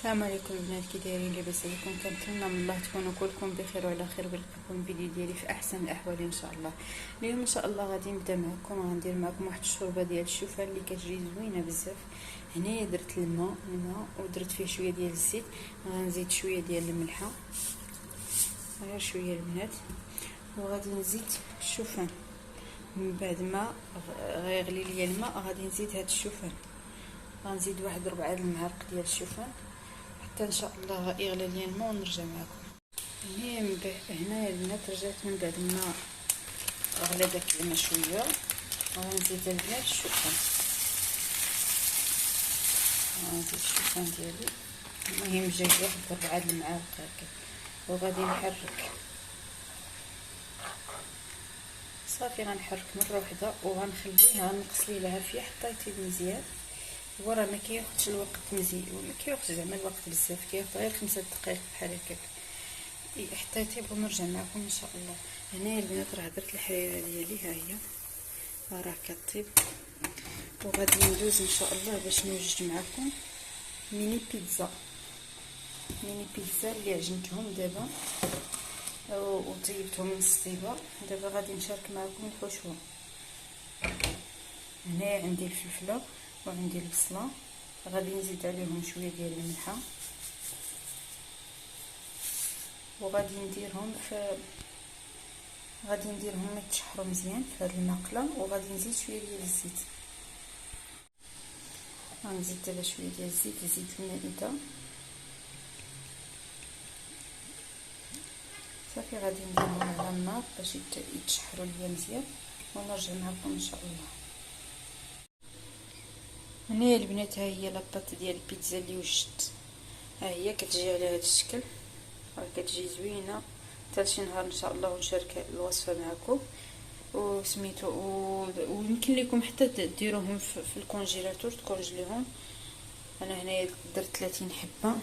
السلام عليكم البنات، كي دايرين؟ لاباس عليكم؟ كنتمنى من الله تكونوا كلكم بخير وعلى خير، ولكم الفيديو ديالي في احسن الاحوال ان شاء الله. اليوم ان شاء الله غادي نبدا معكم، غندير معكم واحد الشوربه ديال الشوفان اللي كتجي زوينه بزاف. هنايا درت الماء ودرت فيه شويه ديال الزيت، غنزيد شويه ديال الملحه، غير شويه البنات، وغادي نزيد الشوفان. من بعد ما غيغلي ليا الماء غادي نزيد هاد الشوفان، غنزيد واحد 4 المعالق ديال الشوفان حتى ان شاء الله يغلي ليا الماء ونرجع معكم. هنايا البنات رجعت من بعد ما غلى داك الماء شويه، غنزيد البنات الشوفان، غنزيد الشوفان ديالي. المهم جاي واحد 4 المعالق هكا، وغادي نحرك صافي. غنحرك مره واحده وغنخليها، غنقص ليها فيها حتى يطيب مزيان. وراه ما كياخذش الوقت مزيان، وما كياخذش زعما الوقت بزاف، كياخذ غير 5 دقائق بحال هكاك حتى يطيب ونرجع معكم ان شاء الله. هنايا البنات راه درت الحريره ديالي، ها هي راه كطيب، وغادي ندوز ان شاء الله باش نوجد معكم ميني بيتزا اللي عجنتهم دابا وطيبتهم من الصيبه. دابا غادي نشارك معكم الحشوه. هنايا عندي الفلفله وعندي البصله، غادي نزيد عليهم شويه ديال الملحه، وغادي نديرهم يتشحروا مزيان في هذه المقله، وغادي نزيد شويه ديال الزيت. غنزيد دابا شويه ديال الزيت، زيت المائده صافي. غادي نديرهم على النار باش يتشحروا ليا مزيان ونرجع معكم ان شاء الله. هنايا البنات ها هي لاباط ديال البيتزا اللي وجدت، ها هي كتجي على هذا الشكل، راه كتجي زوينه. حتى شي نهار ان شاء الله ونشارك الوصفه معكم وسميتو، ويمكن لكم حتى ديروهم في الكونجيلاتور تكونجليهم. انا هنايا درت 30 حبه،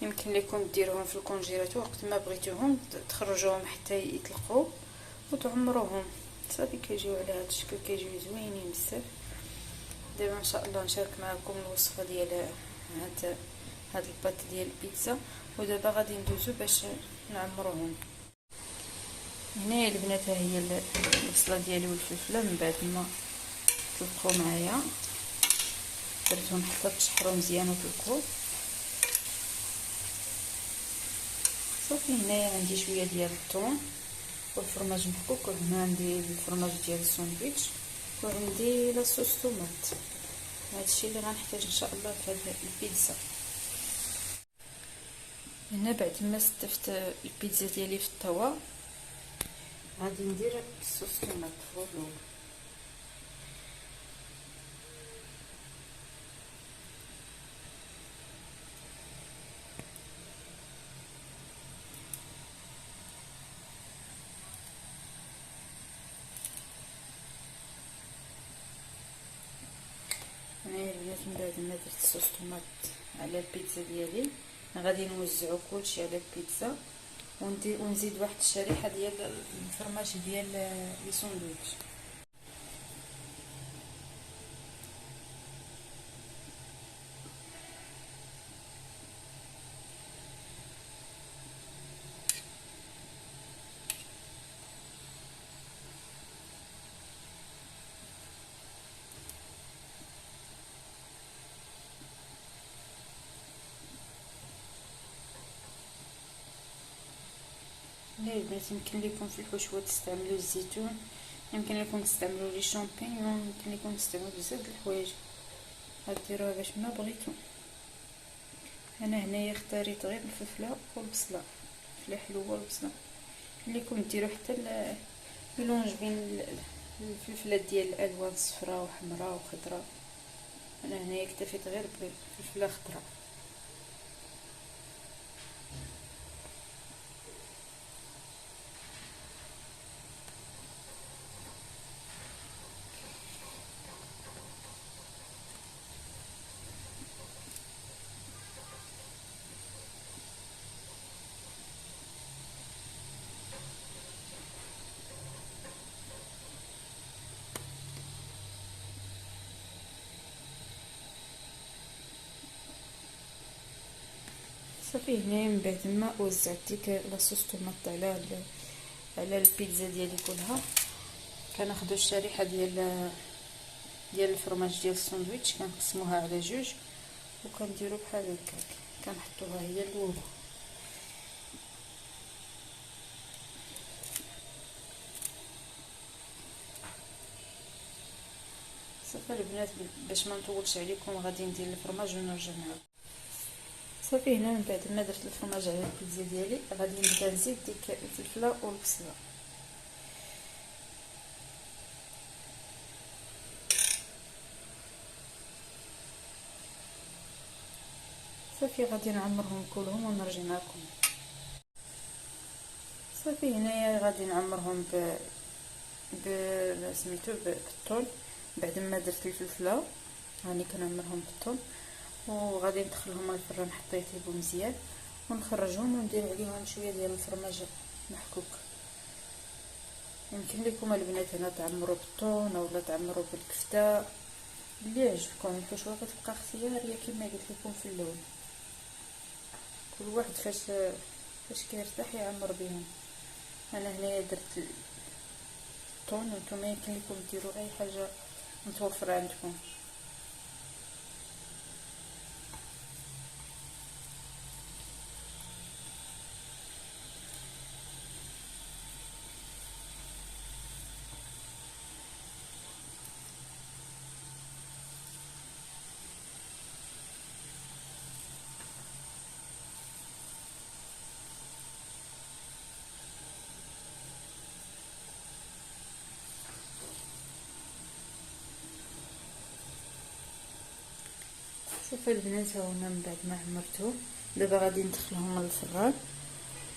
يمكن لكم ديروهم في الكونجيلاتور وقت ما بغيتوهم تخرجوهم حتى يطلقوا وتعمروهم صافي. كيجيو على هذا الشكل، كيجيو زوينين بزاف. دابا ان شاء الله نشارك معكم الوصفه ديال هاد الباط ديال البيتزا، ودابا غادي ندوزو باش نعمروهم. هنايا البنات ها هي البصله ديالي والفلفله، من بعد ما طلقوا معايا درتهم حتى تشحروا مزيان وطلقوا صافي. هنايا عندي شويه ديال الثوم والفرماج محكوك، وهنا عندي الفرماج ديال الساندويتش، وعندي لاصوص طوماط. هادشي اللي غنحتاج ان شاء الله في هاد البيتزا. هنا بعد ما استفت البيتزا ديالي في الطاوه غادي ندير الصوص طوماط فوق. هنايا البنات من بعد ما درت الصوص طوماط على البيتزا ديالي غادي نوزعو كلشي على البيتزا، ونزيد واحد الشريحه ديال الفرماج ديال لي ساندويتش. لا البنات، يمكن لكم في الحشوه تستعملوا الزيتون، يمكن لكم تستعملوا لي شامبينيون، يمكن لكم تستعملوا بزاف د الحوايج، ديروها باش ما بغيتو. انا هنايا اختاريت غير الفلفله والبصله، الفلفله حلوه والبصله. لكم ديروا حتى الميلونج بين الفلفله ديال الالوان صفراء وحمراء وخضراء. انا هنايا اكتفيت غير بالفلفله خضراء. صافي هنايا من بعد ما وزعت ديك لاصوص طوماط على البيتزا ديالي كلها، كناخدو الشريحه ديال الفرماج ديال الساندويتش، كنقسموها على جوج وكنديرو بحال هكاك، كنحطوها هي الاولى. صافي البنات باش ما نطولش عليكم غادي ندير الفرماج ونرجع معكم. صافي هنا من بعد ما درت الفرماج على البيتزا ديالي غادي نبدا نزيد ديك الفلفله والبصله. صافي غادي نعمرهم كلهم ونرجع معكم. صافي هنايا غادي نعمرهم سميتو بالثوم. بعد ما درت الفلفله راني كنعمرهم بالثوم، وغادي ندخلهم الفران حتى يطيبوا مزيان ونخرجهم وندير عليهم شويه ديال الفرماج محكوك. يمكن لكم البنات هنا تعمروا بالطون اولا تعمروا بالكفته اللي عجبكم، الحشوه كتبقى اختياريه كما قلت لكم في الاول، كل واحد فاش كيرتاح يعمر بهم. انا هنايا درت الطون، وانتم يمكن لكم ديروا اي حاجه متوفره عندكم. شوفوا البنات هاهنا من بعد ما عمرتهم دابا غادي ندخلهم للفران،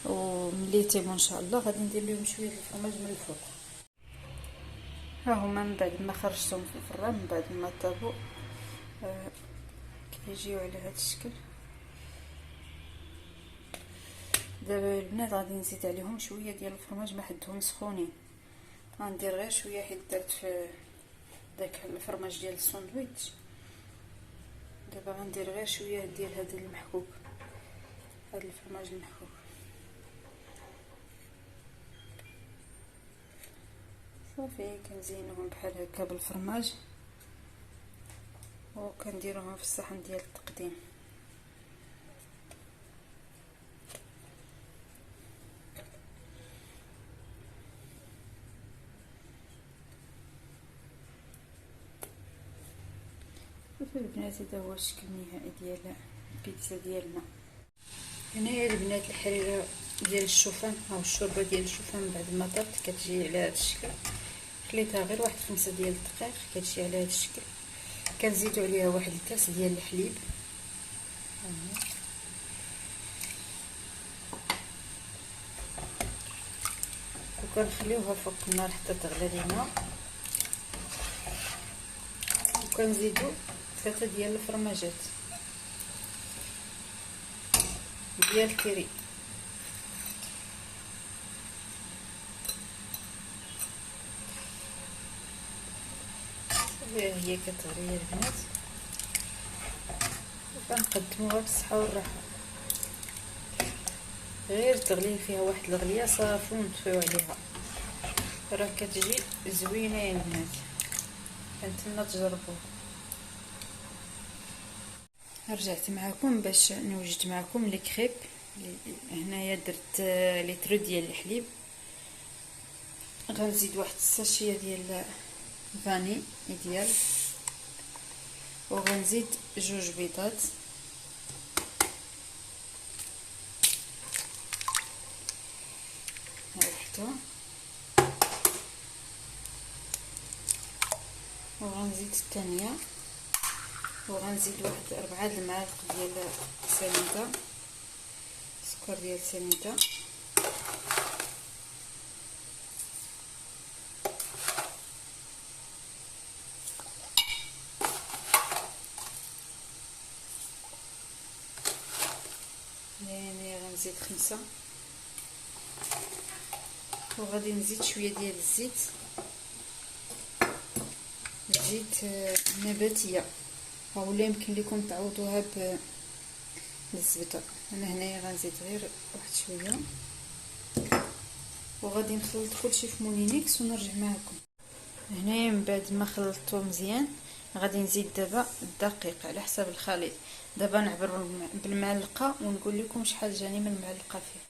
وملي يطيبوا ان شاء الله غادي ندير لهم شويه الفرماج من الفوق. ها هما من بعد ما خرجتهم في الفران من بعد ما طابوا كيجيو على هذا الشكل. دابا البنات غادي نزيد عليهم شويه ديال الفرماج، ما حدهم سخونين، غندير غير شويه حيت درت في داك الفرماج ديال الساندويتش. دابا غندير غير شويه ديال هذا المحكوك، هذا الفرماج المحكوك. صافي كنزينوهم بحال هكا بالفرماج وكنديروهم في الصحن ديال التقديم. شوفوا البنات هذا هو الشكل النهائي ديال البيتزا ديالنا. هنايا البنات الحريره ديال الشوفان، ها الشوربه ديال الشوفان بعد ما طابت كتجي على هذا الشكل. خليتها غير واحد 5 ديال الدقائق كتجي على هذا الشكل. كنزيدوا عليها واحد الكاس ديال الحليب، وكنخليوها فوق النار حتى تغلى لينا، وكنزيدوا 3 ديال الفرماجات ديال الكيري. هي كتغلي يا البنات، وكنقدموها بالصحه والراحه. غير تغلي فيها واحد الغليه صافي ونطفيو عليها، راه كتجي زوينه يا البنات، كنتمنى تجربوها. رجعت معكم باش نوجد معكم لي كريب. هنايا درت لتر ديال الحليب، غنزيد واحد الساشيه ديال فاني ايديال، وغنزيد 2 بيضات، ها وحده، وغنزيد الثانيه، وغنزيد واحد 4 المعالق ديال سنيده سكر ديال سنيده، هنا غنزيد 5، وغادي نزيد شويه ديال الزيت نباتيه، اولا يمكن لكم تعوضوها بالزبده. انا هنايا غنزيد غير واحد شويه وغادي نخلط كلشي في مولينيكس ونرجع معكم. هنايا من بعد ما خلطته مزيان غادي نزيد دابا الدقيق على حسب الخليط. دابا نعبر بالمعلقه ونقول لكم شحال جاني من المعلقه فيه.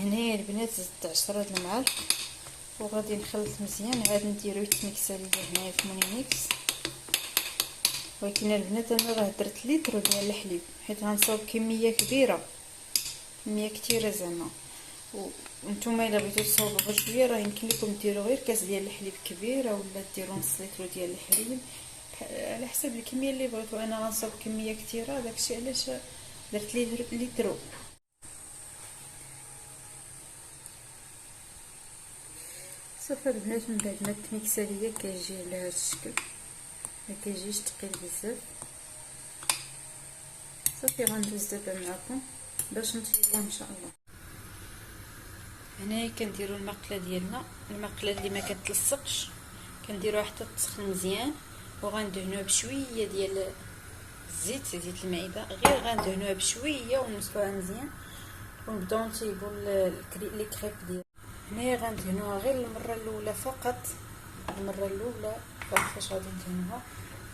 هنايا البنات زدت 10 المعالق وغادي نخلط مزيان. عاد نديرو التمكسه ليا هنايا في مولينيكس. ولكن البنات انا راه درت لتر ديال الحليب حيت غنصاوب كميه كبيره، كميه كثيره زعما. وانتم الا بغيتو تصاوبوا غير شويه راه يمكن لكم ديروا غير كاس ديال الحليب كبيره ولا ديروا نص لتر ديال الحليب على حسب الكميه اللي بغيتو. انا غنصاوب كميه كثيره داكشي علاش درت لتر. صافي البنات من بعد ما التميكسه ليا كيجي على هذا الشكل، ما كيجيش ثقيل بزاف. صافي غندوز دابا معكم باش نطيبوه ان شاء الله. هنايا كنديروا المقله ديالنا، المقله اللي ما كتلصقش كنديروها حتى تسخن مزيان وغندهنوها بشويه ديال الزيت المعده، غير غندهنوها بشويه ونمسحوها مزيان ونبداو نطيبوا لي كريب ديال. هنايا غندهنوها غير المره الاولى فقط، المره الاولى فقط فاش غادي ندهنوها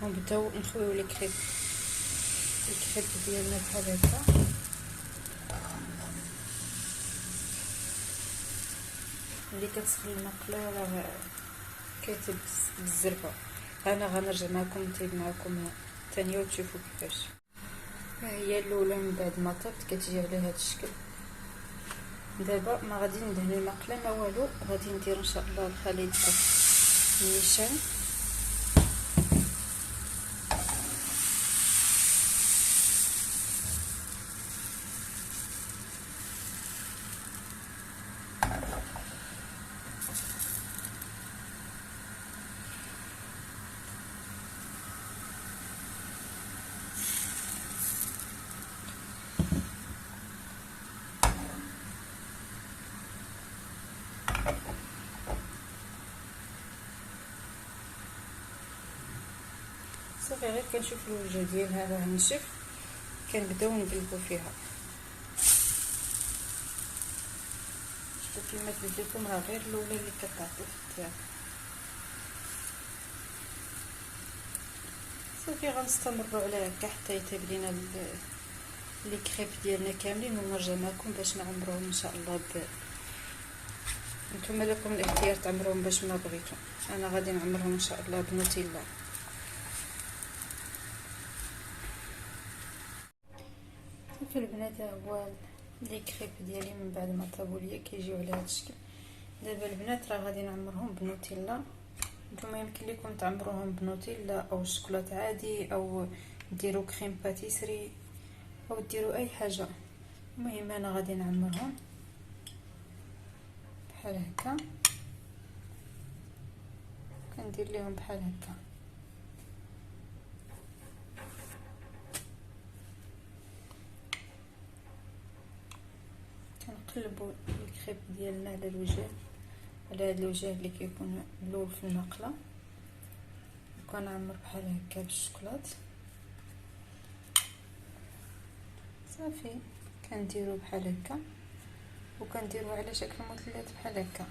ونبداو نخويو لي كريب ديالنا بحال هكا. اللي كتسخن المقله راه كيطيب بالزربه. انا غنرجع معكم نطيب معكم ثانيه وتشوفوا كيفاش. ها هي الاولى من بعد ما طابت كتجي على هذا الشكل. دابا ما غادي ندهن المقله ما والو، غادي ندير ان شاء الله الخليط النيشان. صافي غير كنشوف الوجه ديالها راه نشف كنبداو نقلبوا فيها. شفتوا كيما قلت لكم راه غير الاولى اللي كتعطي في الطياب. صافي غنستمروا على هكا حتى يطيب لينا لي كريب ديالنا كاملين ونرجع معكم باش نعمروهم ان شاء الله. نتوما لكم الاختيار تعمروهم باش ما بغيتو. انا غادي نعمرهم ان شاء الله بنوتيلا. صافي البنات هو لي كريب ديالي من بعد ما طابوا ليا كيجيو على هذا الشكل. دابا البنات راه غادي نعمرهم بنوتيلا. نتوما يمكن لكم تعمروهم بنوتيلا او شوكولاط عادي او ديروا كريم باتيسري او ديروا اي حاجه. المهم انا غادي نعمرهم بحال هكا، كندير لهم بحال هكا. كنقلبوا الكريب ديالنا على الوجه، على هذا الوجه اللي كيكون ملول في المقله، وكنعمر بحال هكا بالشوكولاط. صافي كنديروا بحال هكا وكنديروا على شكل مثلث بحال هكا،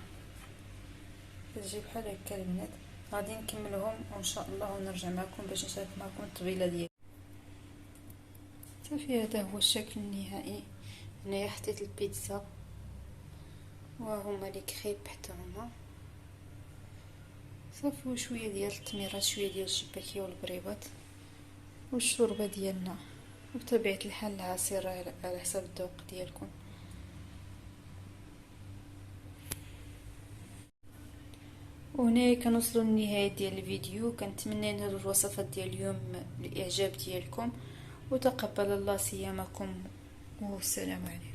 كتجي بحال هكا البنات. غادي نكملهم وان شاء الله ونرجع معكم باش نشارك معكم الطبيله ديالي. صافي هذا هو الشكل النهائي. هنايا حطيت البيتزا وهما لي كريب حتى هما. صافي وشويه ديال التميرات، شويه ديال الشباكيه والبريبات والشوربه ديالنا، وبطبيعه الحال العصير على حسب الذوق ديالكم. وهنا كنوصلوا للنهايه ديال الفيديو. كنتمنى ان هذه الوصفات ديال اليوم الاعجاب ديالكم، وتقبل الله صيامكم والسلام عليكم.